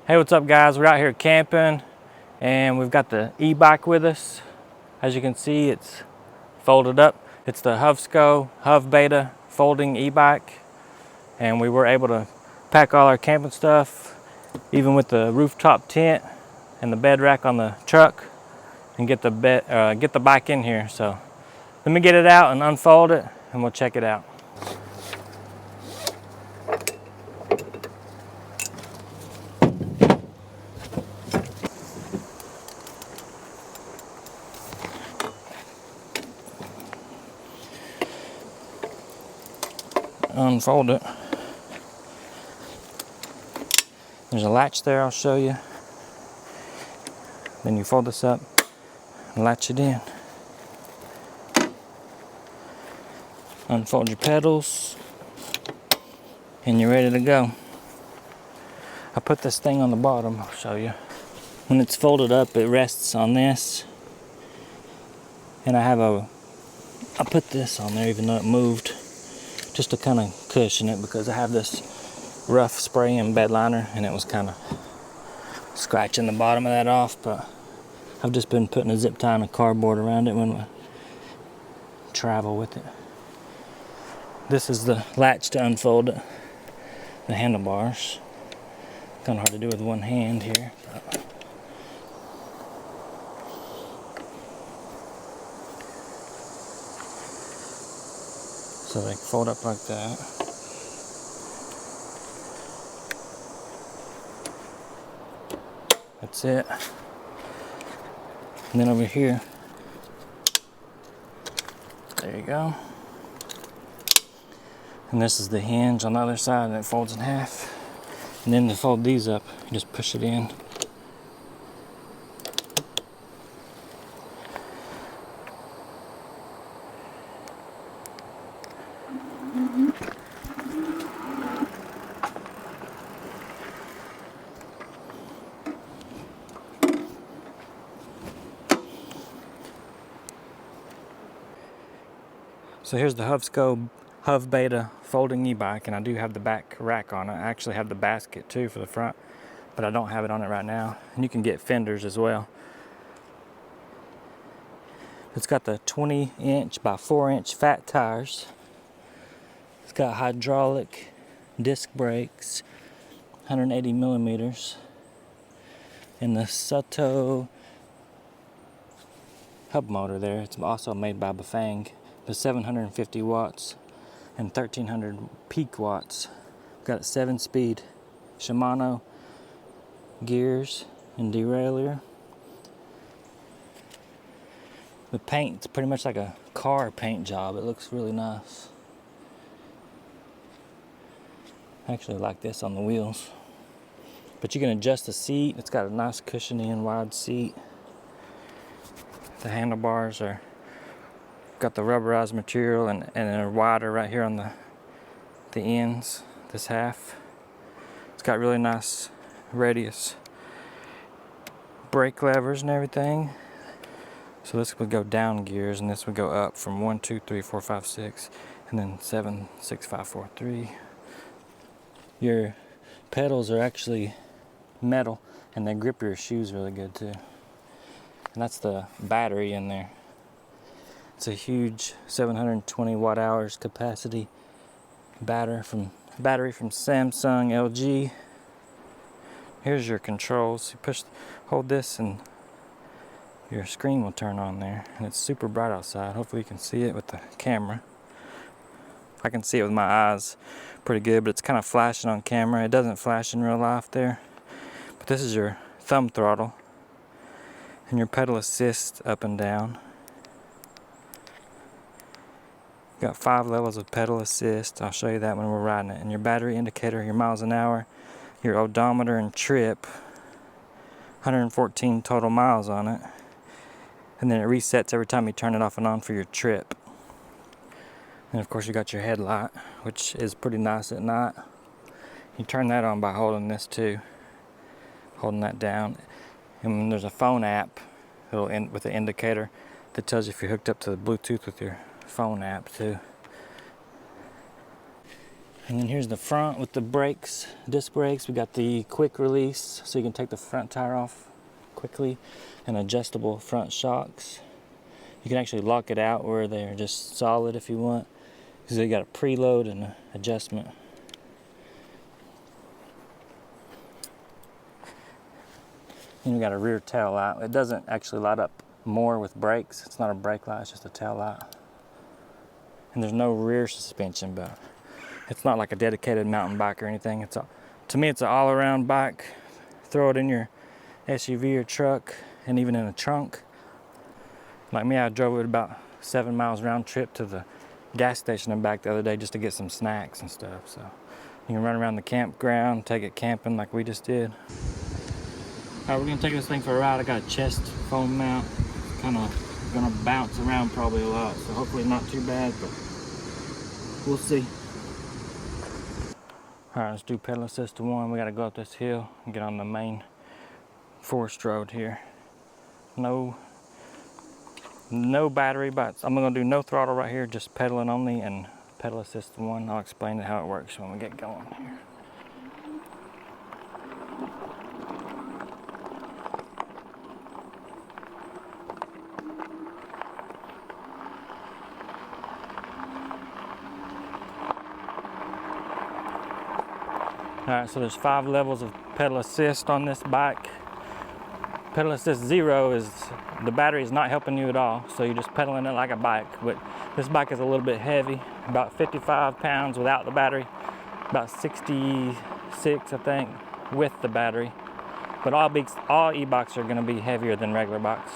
Hey, what's up guys? We're out here camping and we've got the e-bike with us. As you can see, it's folded up. It's the Hovsco HovBeta folding e-bike, and we were able to pack all our camping stuff, even with the rooftop tent and the bed rack on the truck, and get the bike in here. So let me get it out and unfold it and we'll check it out. Unfold it. There's a latch there, I'll show you. Then you fold this up and latch it in. Unfold your pedals and you're ready to go. I put this thing on the bottom, I'll show you. When it's folded up, it rests on this. And I put this on there even though it moved, just to kind of cushion it, because I have this rough spray and bed liner and it was kind of scratching the bottom of that off, but I've just been putting a zip tie and a cardboard around it when we travel with it. This is the latch to unfold it, the handlebars. Kind of hard to do with one hand here. So they fold up like that. That's it. And then over here, there you go. And this is the hinge on the other side, and it folds in half. And then to fold these up, you just push it in. So here's the Hovsco HovBeta folding e-bike, and I do have the back rack on it. I actually have the basket too for the front, but I don't have it on it right now. And you can get fenders as well. It's got the 20-inch by 4-inch fat tires. It's got hydraulic disc brakes, 180 millimeters. And the Soto hub motor there. It's also made by Bafang. The 750 watts and 1300 peak watts. Got a 7-speed Shimano gears and derailleur. The paint's pretty much like a car paint job. It looks really nice. I actually like this on the wheels. But you can adjust the seat. It's got a nice cushiony and wide seat. The handlebars are got the rubberized material and they're wider right here on the ends, this half. It's got really nice radius brake levers and everything. So this would go down gears and this would go up from 1, 2, 3, 4, 5, 6, and then 7, 6, 5, 4, 3. Your pedals are actually metal and they grip your shoes really good too. And that's the battery in there. It's a huge 720 watt hours capacity battery from Samsung, LG. Here's your controls. You hold this and your screen will turn on there. And it's super bright outside. Hopefully you can see it with the camera. I can see it with my eyes pretty good, but it's kind of flashing on camera. It doesn't flash in real life there. But this is your thumb throttle and your pedal assist up and down. Got 5 levels of pedal assist. I'll show you that when we're riding it. And your battery indicator, your miles an hour, your odometer and trip. 114 total miles on it. And then it resets every time you turn it off and on for your trip. And of course you got your headlight, which is pretty nice at night. You turn that on by holding this too. Holding that down. And then there's a phone app with the indicator that tells you if you're hooked up to the Bluetooth with your phone app too. And then here's the front with the brakes, disc brakes. We got the quick release, so you can take the front tire off quickly, and adjustable front shocks. You can actually lock it out where they're just solid if you want, because they got a preload and adjustment. And we got a rear tail light. It doesn't actually light up more with brakes. It's not a brake light, it's just a tail light. And there's no rear suspension, but it's not like a dedicated mountain bike or anything. To me, it's an all-around bike. Throw it in your SUV or truck, and even in a trunk. Like me, I drove it about 7 miles round trip to the gas station and back the other day just to get some snacks and stuff. So you can run around the campground, take it camping like we just did. All right, we're gonna take this thing for a ride. I got a chest foam mount. Kind of gonna bounce around probably a lot, so hopefully not too bad, but we'll see. All right, let's do pedal assist to 1. We gotta go up this hill and get on the main forest road here. No battery, but I'm gonna do no throttle right here, just pedaling only and pedal assist to 1. I'll explain how it works when we get going here. All right, so there's 5 levels of pedal assist on this bike. Pedal assist 0 is the battery is not helping you at all, so you're just pedaling it like a bike. But this bike is a little bit heavy, about 55 pounds without the battery, about 66, I think, with the battery. But all e-bikes are gonna be heavier than regular bikes.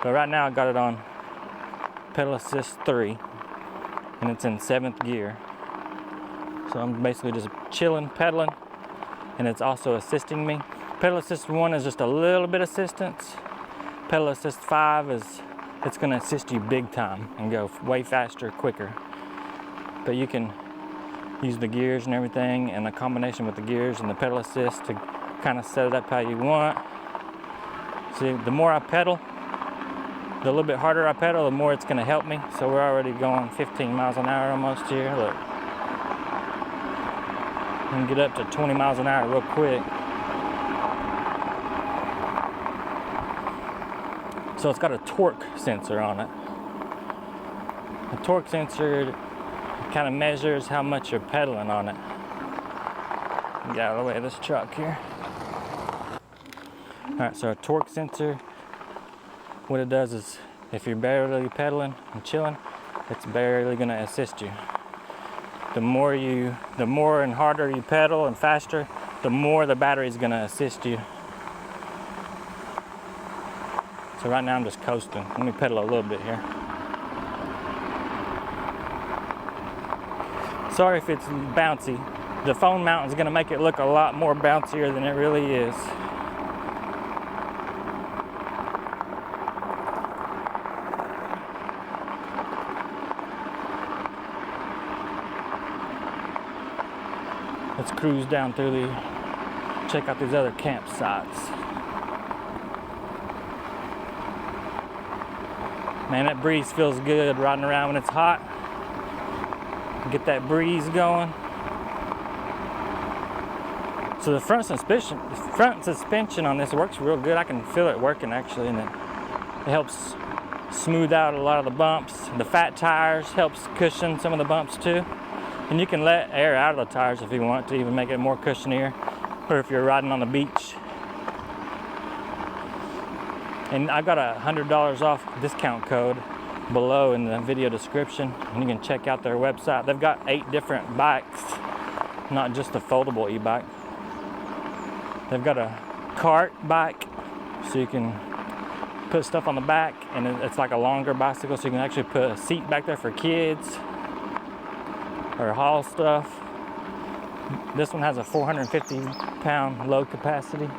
But right now I got it on pedal assist 3, and it's in 7th gear. So I'm basically just chilling, pedaling, and it's also assisting me. Pedal assist 1 is just a little bit assistance. Pedal assist 5 it's gonna assist you big time and go way faster, quicker. But you can use the gears and everything, and a combination with the gears and the pedal assist to kind of set it up how you want. See, the more I pedal, the little bit harder I pedal, the more it's gonna help me. So we're already going 15 miles an hour almost here, look. And get up to 20 miles an hour real quick. So it's got a torque sensor on it. The torque sensor kind of measures how much you're pedaling on it. Get out of the way of this truck here. All right, so a torque sensor, what it does is if you're barely pedaling and chilling, it's barely gonna assist you. The more and harder you pedal and faster, the more the battery is gonna assist you. So right now I'm just coasting. Let me pedal a little bit here. Sorry if it's bouncy. The phone mount is gonna make it look a lot more bouncier than it really is. Let's cruise down through check out these other campsites. Man, that breeze feels good riding around when it's hot. Get that breeze going. So the front suspension on this works real good. I can feel it working actually, and it helps smooth out a lot of the bumps. The fat tires helps cushion some of the bumps too. And you can let air out of the tires if you want to, even make it more cushionier, or if you're riding on the beach. And I've got $100 off discount code below in the video description, and you can check out their website. They've got 8 different bikes, not just the foldable e-bike. They've got a cart bike, so you can put stuff on the back, and it's like a longer bicycle, so you can actually put a seat back there for kids or haul stuff. This one has a 450-pound load capacity,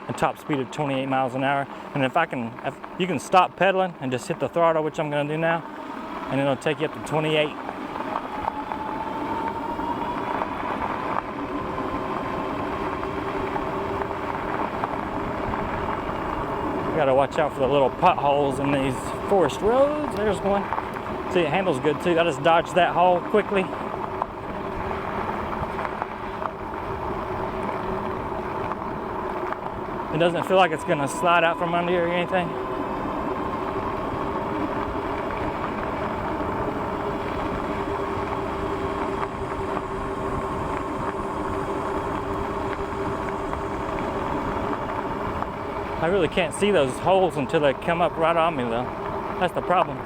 a top speed of 28 miles an hour. And if you can stop pedaling and just hit the throttle, which I'm gonna do now, and it'll take you up to 28. You gotta watch out for the little potholes in these forest roads. There's one. See, it handles good too. I just dodged that hole quickly. It doesn't feel like it's gonna slide out from under you or anything. I really can't see those holes until they come up right on me though. That's the problem.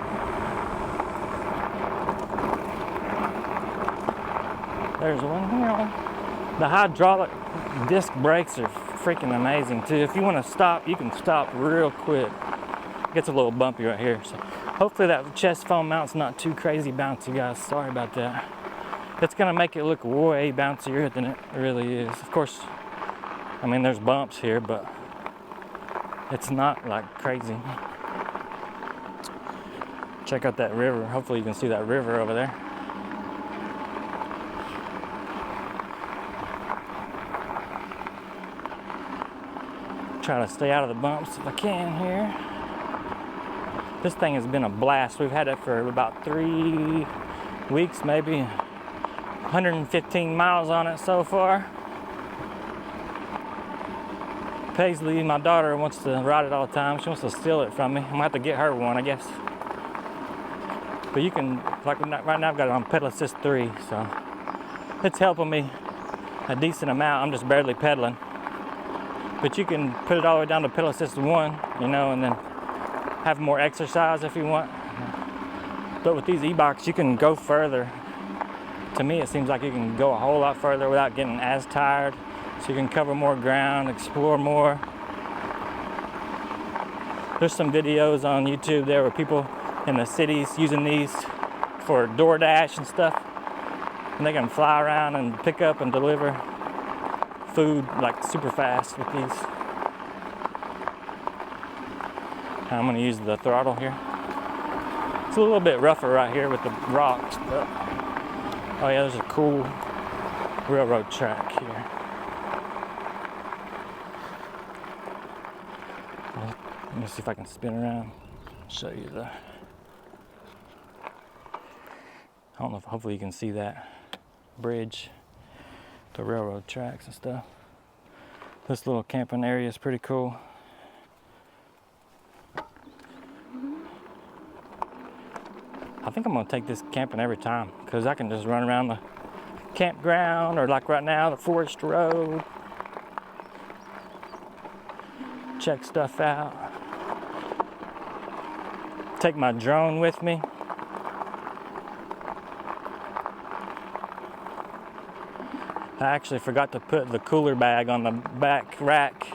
There's one here. The hydraulic disc brakes are freaking amazing too. If you want to stop, you can stop real quick. It gets a little bumpy right here. So hopefully that chest foam mount's not too crazy bouncy, guys. Sorry about that. It's gonna make it look way bouncier than it really is. Of course, I mean there's bumps here, but it's not like crazy. Check out that river. Hopefully you can see that river over there. Try to stay out of the bumps if I can here. This thing has been a blast. We've had it for about 3 weeks, maybe 115 miles on it so far. Paisley, my daughter, wants to ride it all the time. She wants to steal it from me. I'm gonna have to get her one, I guess. But you can, like right now I've got it on pedal assist 3, so it's helping me a decent amount. I'm just barely pedaling. But you can put it all the way down to pedal assist 1, you know, and then have more exercise if you want. But with these e-bikes, you can go further. To me, it seems like you can go a whole lot further without getting as tired. So you can cover more ground, explore more. There's some videos on YouTube there where people in the cities using these for DoorDash and stuff. And they can fly around and pick up and deliver food like super fast with these. I'm gonna use the throttle here. It's a little bit rougher right here with the rocks, but oh yeah, there's a cool railroad track here. Let me see if I can spin around, show you the, I don't know if, hopefully you can see that bridge, the railroad tracks and stuff. This little camping area is pretty cool. I think I'm gonna take this camping every time because I can just run around the campground or like right now, the forest road. Check stuff out. Take my drone with me. I actually forgot to put the cooler bag on the back rack.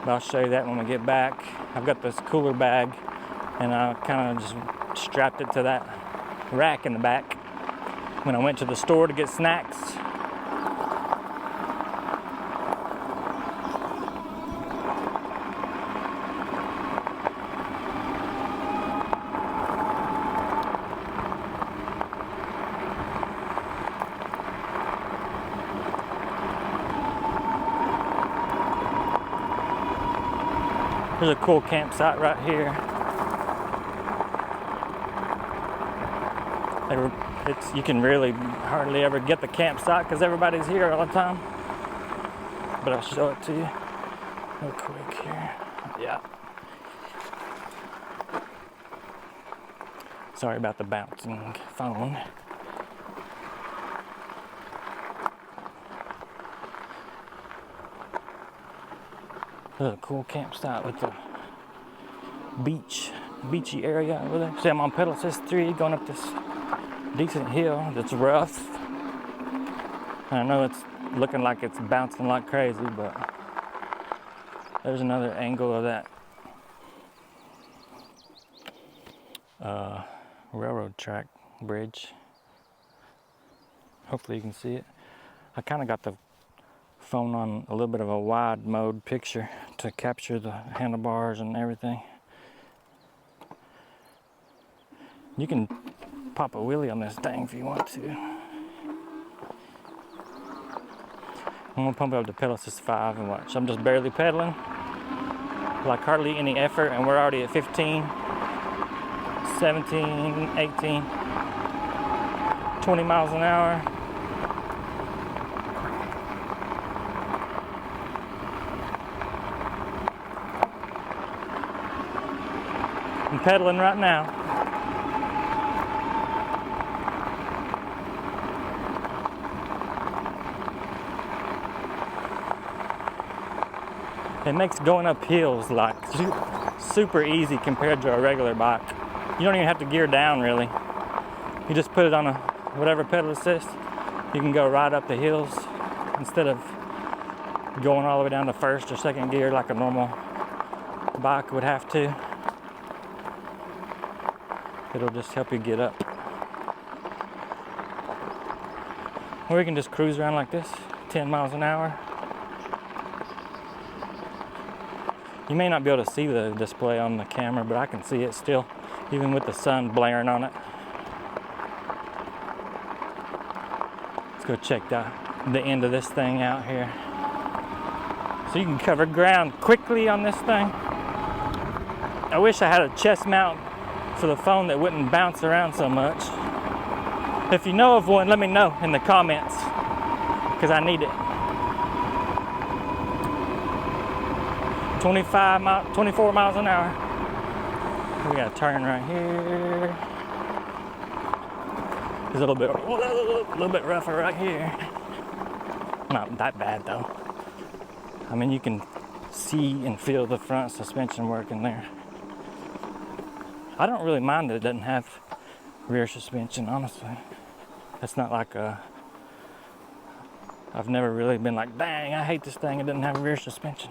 But I'll show you that when we get back. I've got this cooler bag and I kind of just strapped it to that rack in the back when I went to the store to get snacks. There's a cool campsite right here. You can really hardly ever get the campsite because everybody's here all the time. But I'll show it to you real quick here. Yeah. Sorry about the bouncing phone. There's a cool campsite with the beachy area over there. See, I'm on pedal assist 3 going up this decent hill that's rough. And I know it's looking like it's bouncing like crazy, but there's another angle of that railroad track bridge. Hopefully you can see it. I kind of got the phone on a little bit of a wide mode picture to capture the handlebars and everything. You can pop a wheelie on this thing if you want to. I'm gonna pump it up to pedal assist 5 and watch. I'm just barely pedaling, like hardly any effort, and we're already at 15, 17, 18, 20 miles an hour. I'm pedaling right now. It makes going up hills like super easy compared to a regular bike. You don't even have to gear down really. You just put it on a whatever pedal assist. You can go right up the hills instead of going all the way down to first or second gear like a normal bike would have to. It'll just help you get up. Or you can just cruise around like this, 10 miles an hour. You may not be able to see the display on the camera, but I can see it still, even with the sun blaring on it. Let's go check the end of this thing out here. So you can cover ground quickly on this thing. I wish I had a chest mount for the phone that wouldn't bounce around so much. If you know of one, let me know in the comments, because I need it. 24 miles an hour. We got a turn right here. It's a little bit rougher right here. Not that bad though. I mean, you can see and feel the front suspension working there. I don't really mind that it doesn't have rear suspension, honestly. It's not like I've never really been like, dang, I hate this thing, it doesn't have rear suspension.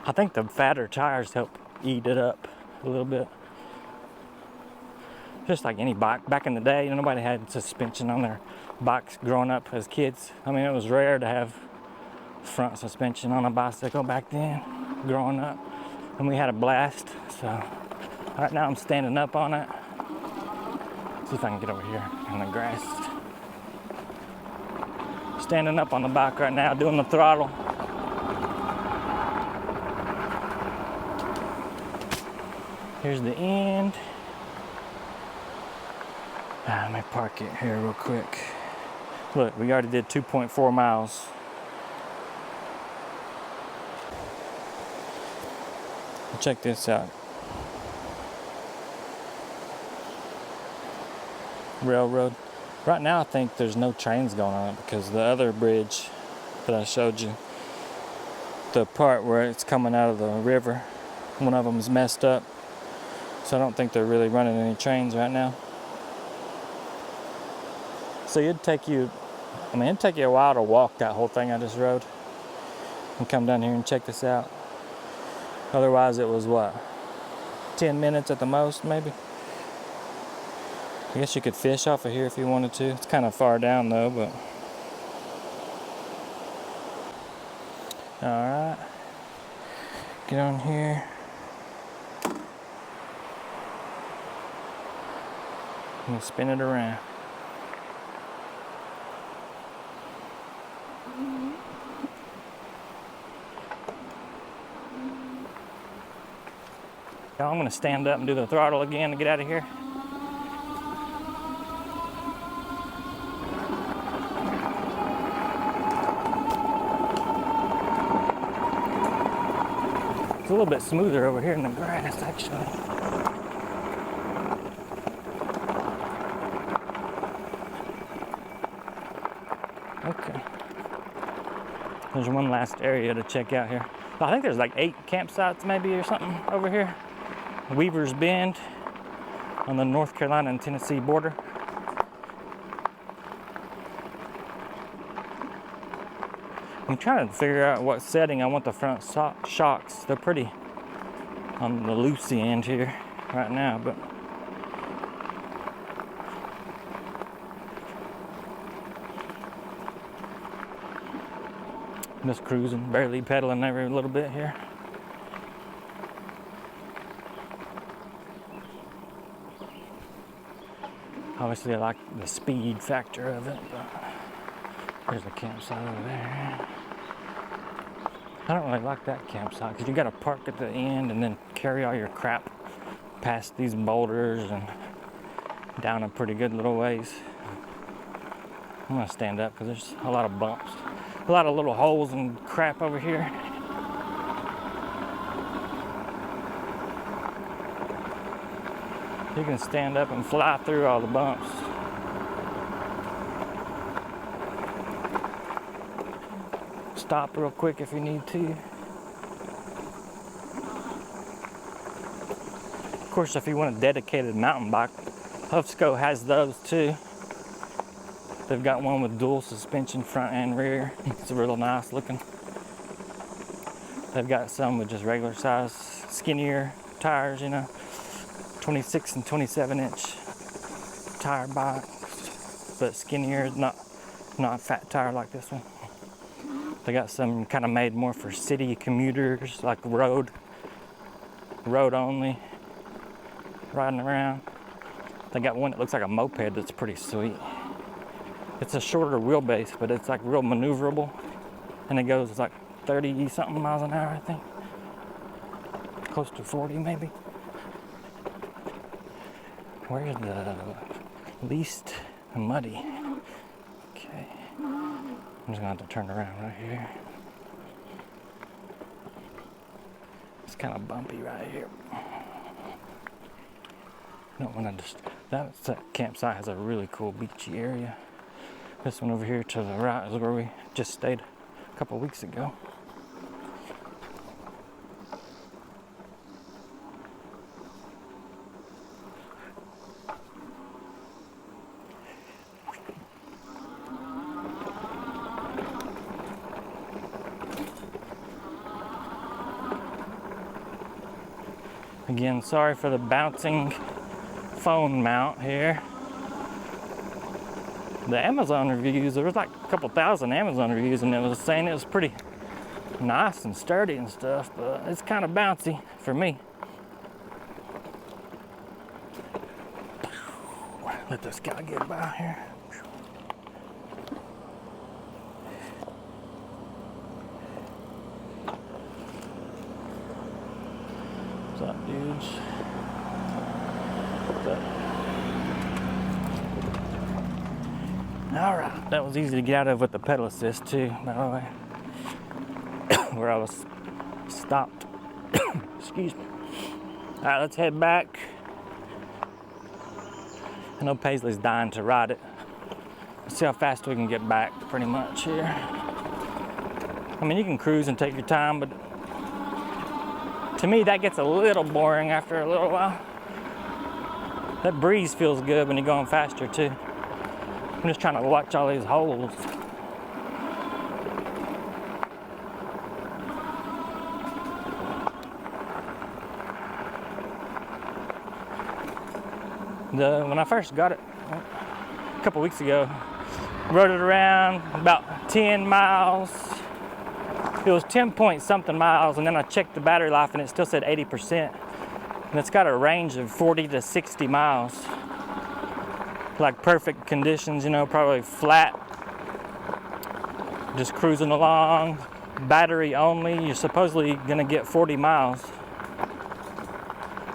I think the fatter tires help eat it up a little bit. Just like any bike. Back in the day, nobody had suspension on their bikes growing up as kids. I mean, it was rare to have front suspension on a bicycle back then, growing up. And we had a blast. So right now I'm standing up on it. See if I can get over here in the grass. Standing up on the bike right now, doing the throttle. Here's the end. Let me park it here real quick. Look, we already did 2.4 miles. Check this out. Railroad. Right now I think there's no trains going on it because the other bridge that I showed you, the part where it's coming out of the river, one of them is messed up. So I don't think they're really running any trains right now. So it'd take you a while to walk that whole thing I just rode and come down here and check this out. Otherwise it was what, 10 minutes at the most maybe? I guess you could fish off of here if you wanted to. It's kind of far down though, but. Alright, get on here. And spin it around. Now I'm going to stand up and do the throttle again to get out of here. It's a little bit smoother over here in the grass, actually. Okay. There's one last area to check out here. I think there's like 8 campsites maybe or something over here. Weaver's Bend on the North Carolina and Tennessee border. I'm trying to figure out what setting I want the front shocks. They're pretty on the loosey end here right now, but I'm just cruising, barely pedaling every little bit here. Obviously I like the speed factor of it, but there's a campsite over there. I don't really like that campsite because you got to park at the end and then carry all your crap past these boulders and down a pretty good little ways. I'm gonna stand up because there's a lot of bumps, a lot of little holes and crap over here. You can stand up and fly through all the bumps. Stop real quick if you need to. Of course, if you want a dedicated mountain bike, Hovsco has those too. They've got one with dual suspension front and rear. It's real nice looking. They've got some with just regular size, skinnier tires, you know, 26 and 27 inch tire bikes, but skinnier, not a fat tire like this one. They got some kind of made more for city commuters, like road only, riding around. They got one that looks like a moped that's pretty sweet. It's a shorter wheelbase, but it's like real maneuverable, and it goes like 30 something miles an hour, I think. Close to 40 maybe. Where's the least muddy? Okay. I'm just gonna have to turn around right here. It's kind of bumpy right here. Don't want to just, that campsite has a really cool beachy area. This one over here to the right is where we just stayed a couple weeks ago. Again, sorry for the bouncing phone mount here. The Amazon reviews, there was like a couple thousand Amazon reviews, and it was saying it was pretty nice and sturdy and stuff, but it's kind of bouncy for me. Let this guy get by here. What's up, dudes? What's up? All right, that was easy to get out of with the pedal assist too, by the way, where I was stopped. Excuse me. All right, let's head back. I know Paisley's dying to ride it. Let's see how fast we can get back, pretty much here. I mean, you can cruise and take your time, but to me, that gets a little boring after a little while. That breeze feels good when you're going faster too. I'm just trying to watch all these holes. When I first got it a couple weeks ago, rode it around about 10 miles. It was 10 point something miles, and then I checked the battery life and it still said 80%. And it's got a range of 40 to 60 miles. Like perfect conditions, you know, probably flat. Just cruising along, battery only. You're supposedly gonna get 40 miles.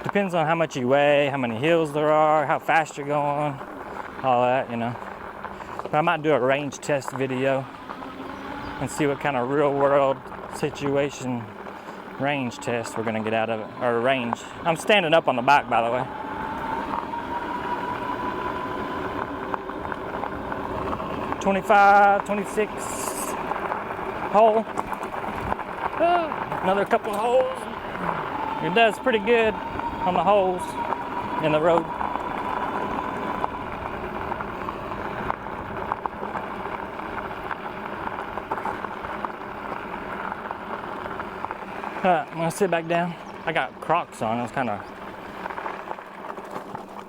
Depends on how much you weigh, how many hills there are, how fast you're going, all that, you know. But I might do a range test video and see what kind of real world situation range test we're gonna get out of it, or range. I'm standing up on the bike, by the way. $25, $26 hole. Oh, another couple of holes. It does pretty good on the holes in the road. I'm gonna sit back down. I got Crocs on. It's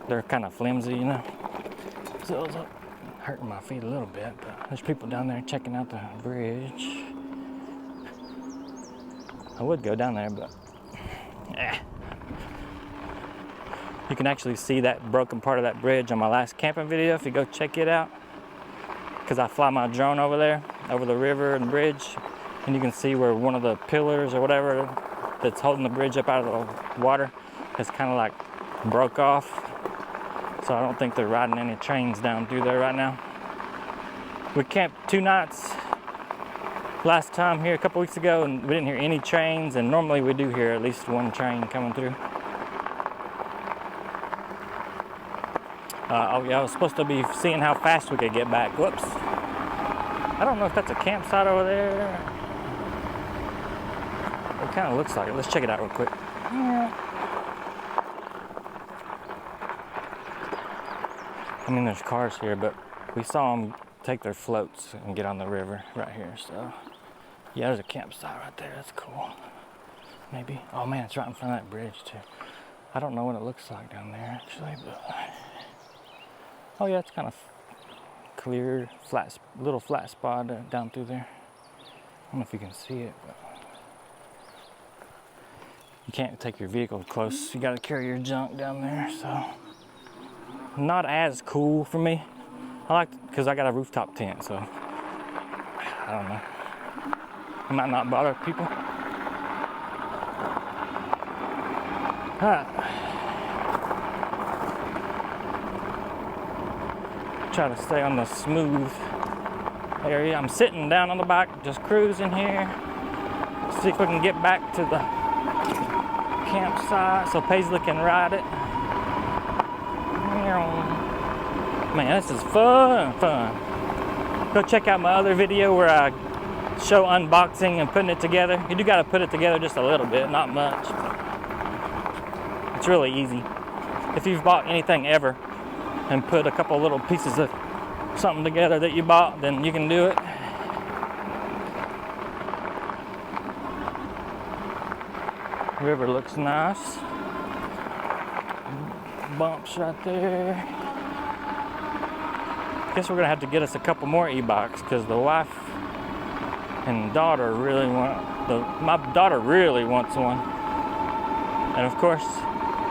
they're kind of flimsy, you know. So it's hurting my feet a little bit, but there's people down there checking out the bridge. I would go down there, but you can actually see that broken part of that bridge on my last camping video if you go check it out, because I fly my drone over there, over the river and bridge, and you can see where one of the pillars or whatever that's holding the bridge up out of the water has kind of like broke off. So I don't think they're riding any trains down through there right now. We camped 2 nights last time here a couple weeks ago, and we didn't hear any trains, and normally we do hear at least one train coming through. Oh yeah, I was supposed to be seeing how fast we could get back. Whoops. I don't know if that's a campsite over there. It kind of looks like it. Let's check it out real quick. Yeah. I mean, there's cars here, but we saw them take their floats and get on the river right here. So, yeah, there's a campsite right there. That's cool. Maybe. Oh man, it's right in front of that bridge too. I don't know what it looks like down there actually, but oh yeah, it's kind of clear, flat, little flat spot down through there. I don't know if you can see it, but you can't take your vehicle close. You got to carry your junk down there, so not as cool for me. I like, because I got a rooftop tent, so I don't know. It might not bother people. Alright. Try to stay on the smooth area. I'm sitting down on the bike, just cruising here. See if we can get back to the campsite so Paisley can ride it. Man, this is fun. Go check out my other video where I show unboxing and putting it together. You do got to put it together just a little bit, not much. It's really easy. If you've bought anything ever and put a couple little pieces of something together that you bought, then you can do it. River looks nice. Bumps right there. Guess we're gonna have to get us a couple more e-bikes because the wife and daughter really my daughter really wants one. And of course,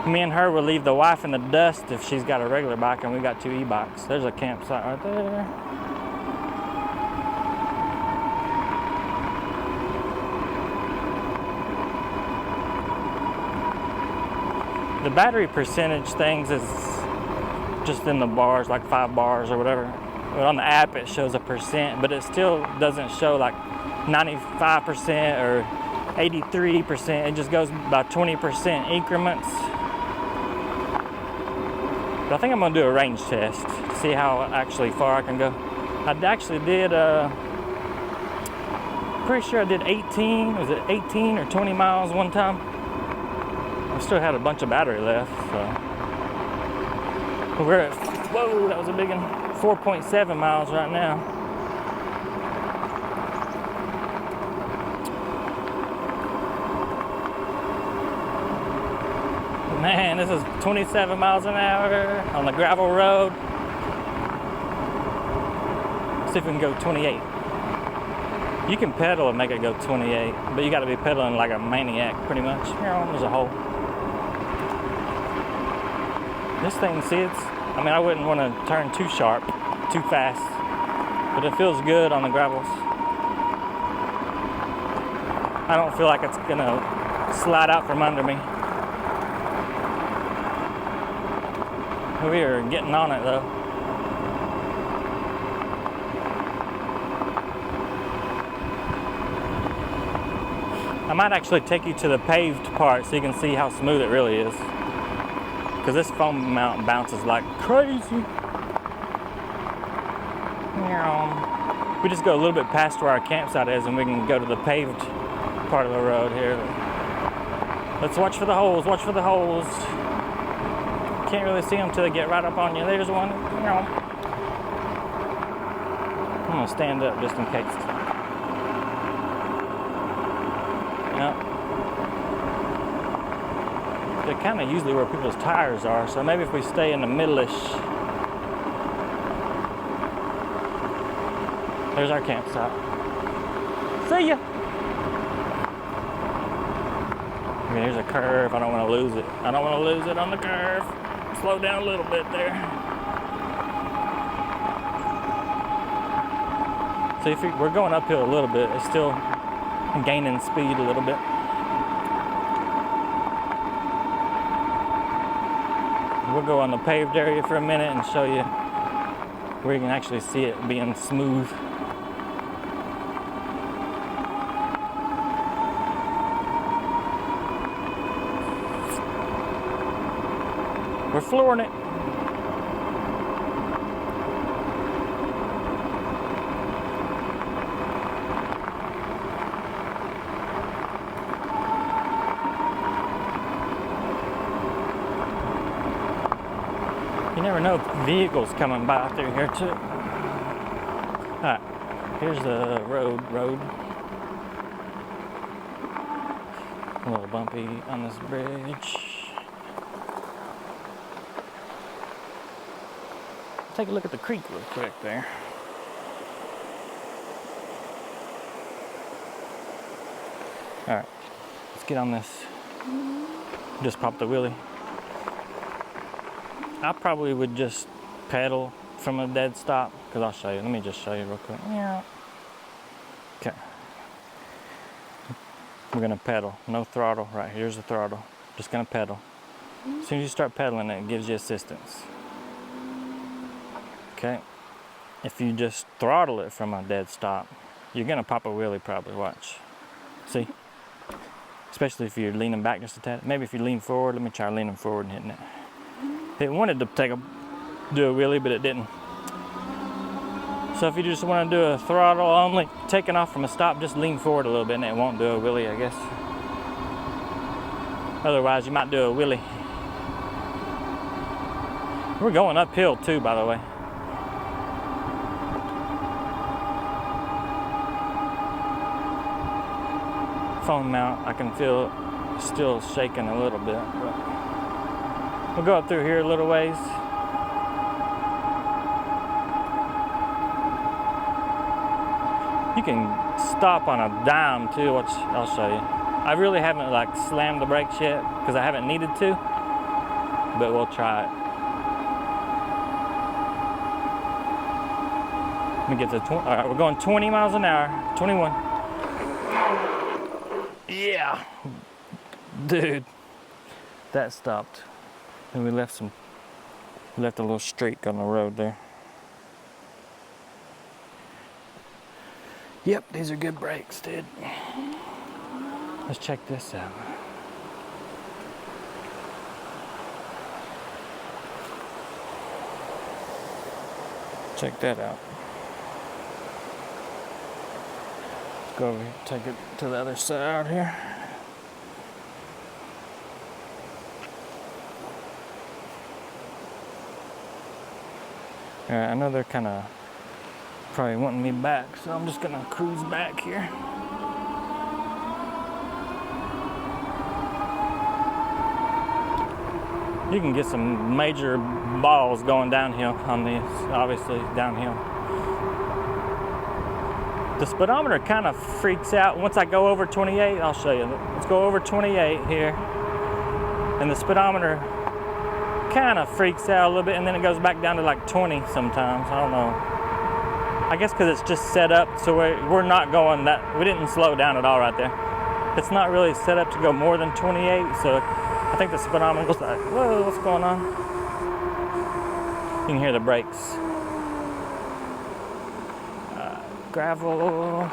me and her will leave the wife in the dust if she's got a regular bike and we got 2 e-bikes. There's a campsite right there. The battery percentage things is just in the bars, like 5 bars or whatever. But on the app it shows a percent, but it still doesn't show like 95% or 83%. It just goes by 20% increments. But I think I'm gonna do a range test to see how actually far I can go. I actually did, pretty sure I did 18, was it 18 or 20 miles one time? I still had a bunch of battery left, so. We're at, whoa, that was a big one, 4.7 miles right now. Man, this is 27 miles an hour on the gravel road. Let's see if we can go 28. You can pedal and make it go 28, but you gotta be pedaling like a maniac pretty much. Here, there's a hole. This thing, see, I mean, I wouldn't want to turn too sharp, too fast, but it feels good on the gravels. I don't feel like it's gonna slide out from under me. We are getting on it though. I might actually take you to the paved part so you can see how smooth it really is. Because this foam mount bounces like crazy. We just go a little bit past where our campsite is and we can go to the paved part of the road here. Let's watch for the holes, watch for the holes. Can't really see them until they get right up on you. There's one. I'm gonna stand up just in case. Yep. They're kind of usually where people's tires are, so maybe if we stay in the middle-ish. There's our campsite. See ya! I mean, there's a curve. I don't want to lose it. I don't want to lose it on the curve. Slow down a little bit there. So if we're going uphill a little bit, it's still gaining speed a little bit. We'll go on the paved area for a minute and show you where you can actually see it being smooth. We're flooring it. never know vehicles coming by through here too. Alright, here's the road. A little bumpy on this bridge. Take a look at the creek real quick there. Alright, let's get on this. Just pop the wheelie. I probably would just pedal from a dead stop, because I'll show you. Let me just show you real quick. Yeah. Okay. We're gonna pedal. No throttle. Right, here's the throttle. Just gonna pedal. As soon as you start pedaling, it gives you assistance. Okay. If you just throttle it from a dead stop, you're gonna pop a wheelie probably. Watch. See? Especially if you're leaning back just a tad. Maybe if you lean forward, let me try leaning forward and hitting it. It wanted to do a wheelie, but it didn't. So if you just want to do a throttle only, taking off from a stop, just lean forward a little bit and it won't do a wheelie, I guess. Otherwise, you might do a wheelie. We're going uphill too, by the way. Phone mount, I can feel still shaking a little bit. But we'll go up through here a little ways. You can stop on a dime too, which I'll show you. I really haven't like slammed the brakes yet because I haven't needed to, but we'll try it. Let me get to 20. All right, we're going 20 miles an hour, 21. Yeah, dude, that stopped. And we left a little streak on the road there. Yep, these are good brakes, dude. Let's check this out. Check that out. Let's go over here, take it to the other side here. Alright, I know they're kind of probably wanting me back, so I'm just gonna cruise back here. You can get some major balls going downhill on these, obviously downhill. The speedometer kind of freaks out. Once I go over 28, I'll show you. Let's go over 28 here. And the speedometer kind of freaks out a little bit, and then it goes back down to like 20 sometimes. I don't know. I guess because it's just set up so we're not going that, we didn't slow down at all right there. It's not really set up to go more than 28, so I think the speedometer goes like, whoa, what's going on? You can hear the brakes. Gravel. All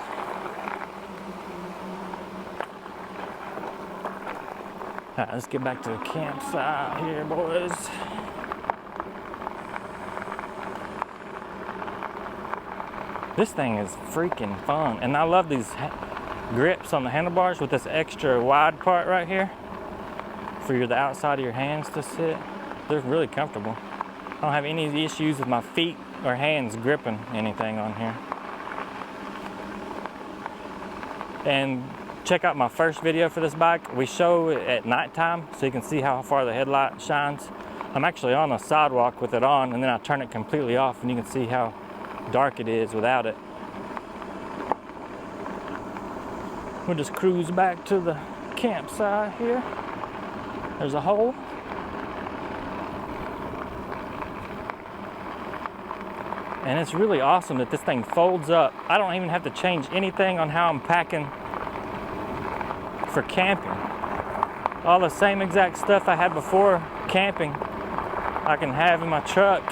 right, let's get back to the campsite here, boys. This thing is freaking fun, and I love these grips on the handlebars with this extra wide part right here for the outside of your hands to sit. They're really comfortable. I don't have any issues with my feet or hands gripping anything on here. And check out my first video for this bike. We show it at nighttime so you can see how far the headlight shines. I'm actually on a sidewalk with it on, and then I turn it completely off and you can see how dark it is without it. We'll just cruise back to the campsite here. There's a hole. And it's really awesome that this thing folds up. I don't even have to change anything on how I'm packing for camping. All the same exact stuff I had before camping, I can have in my truck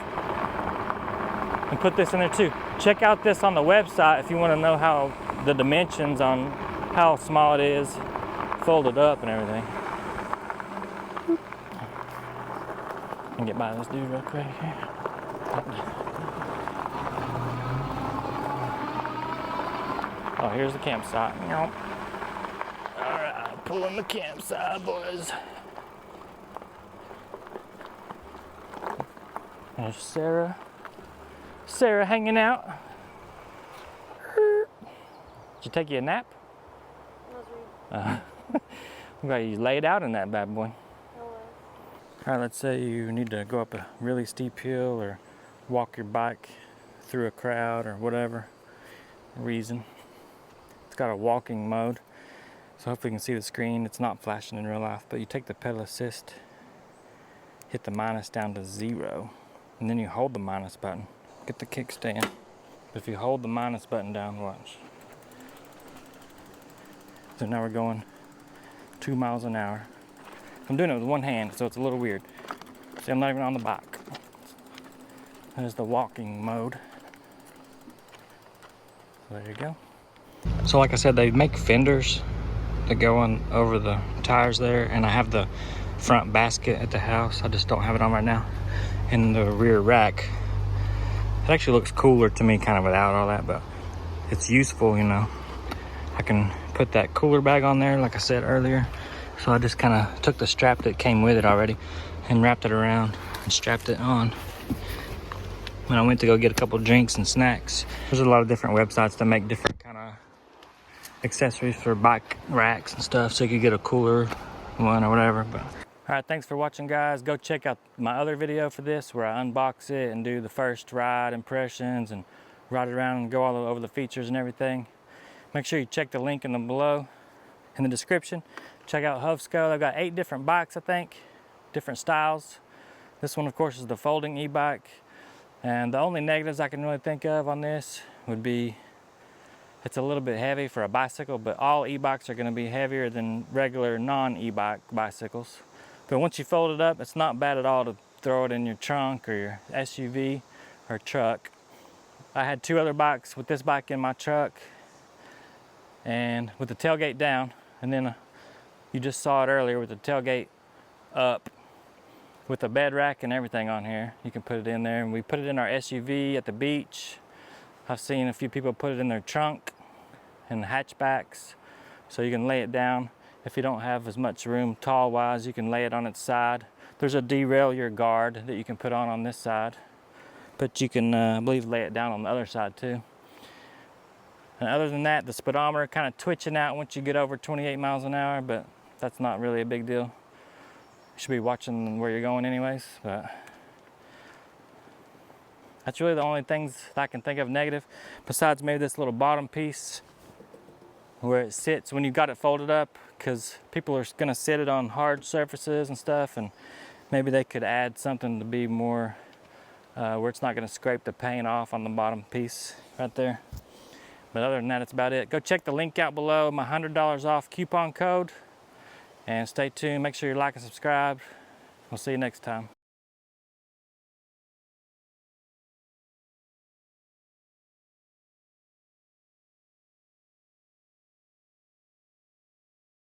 and put this in there too. Check out this on the website if you want to know how the dimensions on how small it is, folded up and everything. And get by this dude real quick here. Oh, here's the campsite. All right, pulling the campsite, boys. There's Sarah. Sarah hanging out. Did you take you a nap? I'm glad you laid out in that bad boy. All right, let's say you need to go up a really steep hill or walk your bike through a crowd or whatever reason. It's got a walking mode, so hopefully you can see the screen. It's not flashing in real life, but you take the pedal assist, hit the minus down to 0, and then you hold the minus button. Get the kickstand. But if you hold the minus button down, watch. So now we're going 2 miles an hour. I'm doing it with one hand, so it's a little weird. See, I'm not even on the bike. There's the walking mode. So there you go. So like I said, they make fenders that go on over the tires there, and I have the front basket at the house. I just don't have it on right now. And the rear rack. It actually looks cooler to me kind of without all that, but it's useful, you know. I can put that cooler bag on there like I said earlier. So I just kind of took the strap that came with it already and wrapped it around and strapped it on. When I went to go get a couple drinks and snacks, there's a lot of different websites that make different kind of accessories for bike racks and stuff, so you could get a cooler one or whatever. But all right, thanks for watching, guys. Go check out my other video for this where I unbox it and do the first ride impressions and ride it around and go all over the features and everything. Make sure you check the link in the description. Check out Hovsco. They've got 8 different bikes, I think, different styles. This one, of course, is the folding e-bike. And the only negatives I can really think of on this would be it's a little bit heavy for a bicycle, but all e-bikes are going to be heavier than regular non-e-bike bicycles. But once you fold it up, it's not bad at all to throw it in your trunk or your SUV or truck. I had 2 other bikes with this bike in my truck and with the tailgate down, and then you just saw it earlier with the tailgate up with a bed rack and everything on here. You can put it in there, and we put it in our SUV at the beach. I've seen a few people put it in their trunk and the hatchbacks, so you can lay it down. If you don't have as much room tall wise, you can lay it on its side. There's a derailleur guard that you can put on this side, but you can I believe lay it down on the other side too. And other than that, the speedometer kind of twitching out once you get over 28 miles an hour, but that's not really a big deal. You should be watching where you're going anyways, but that's really the only things that I can think of negative, besides maybe this little bottom piece where it sits when you got it folded up, because people are going to sit it on hard surfaces and stuff, and maybe they could add something to be more where it's not going to scrape the paint off on the bottom piece right there. But other than that, it's about it. Go check the link out below, my $100 off coupon code, and stay tuned. Make sure you like and subscribe. We'll see you next time.